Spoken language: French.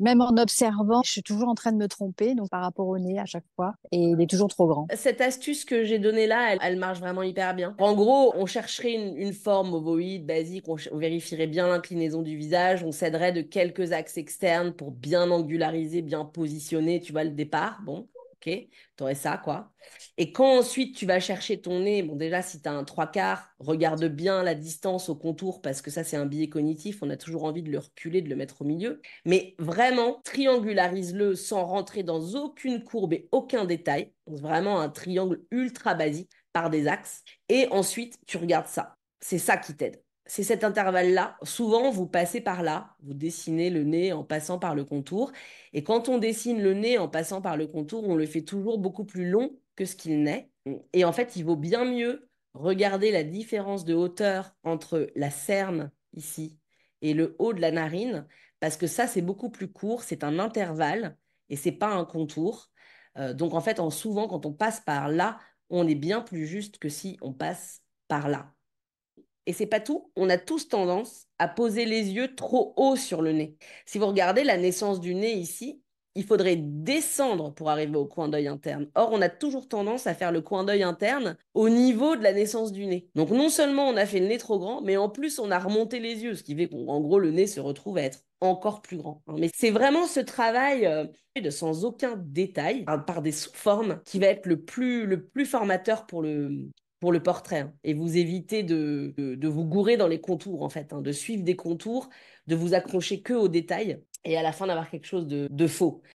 même en observant, je suis toujours en train de me tromper, donc par rapport au nez à chaque fois, et il est toujours trop grand. Cette astuce que j'ai donnée là, elle marche vraiment hyper bien. En gros, on chercherait une forme ovoïde basique, on vérifierait bien l'inclinaison du visage, on s'aiderait de quelques axes externes pour bien angulariser, bien positionner, tu vois, le départ. Bon, ok, t'aurais ça, quoi. Et quand ensuite tu vas chercher ton nez, bon, déjà, si tu as un trois quarts, regarde bien la distance au contour, parce que ça, c'est un biais cognitif, on a toujours envie de le reculer, de le mettre au milieu. Mais vraiment, triangularise-le sans rentrer dans aucune courbe et aucun détail. Donc, vraiment un triangle ultra basique par des axes. Et ensuite, tu regardes ça. C'est ça qui t'aide. C'est cet intervalle-là. Souvent, vous passez par là, vous dessinez le nez en passant par le contour. Et quand on dessine le nez en passant par le contour, on le fait toujours beaucoup plus long que ce qu'il n'est. Et en fait, il vaut bien mieux regarder la différence de hauteur entre la cerne ici et le haut de la narine, parce que ça, c'est beaucoup plus court, c'est un intervalle et c'est pas un contour. Donc en fait, souvent, quand on passe par là, on est bien plus juste que si on passe par là. Et c'est pas tout, on a tous tendance à poser les yeux trop haut sur le nez. Si vous regardez la naissance du nez ici, il faudrait descendre pour arriver au coin d'œil interne. Or, on a toujours tendance à faire le coin d'œil interne au niveau de la naissance du nez. Donc, non seulement on a fait le nez trop grand, mais en plus, on a remonté les yeux, ce qui fait qu'en gros, le nez se retrouve à être encore plus grand. Mais c'est vraiment ce travail de sans aucun détail, par des sous-formes, qui va être le plus formateur pour le portrait, hein, et vous évitez de vous gourer dans les contours, en fait, hein, de suivre des contours, de vous accrocher que aux détails et à la fin d'avoir quelque chose de faux.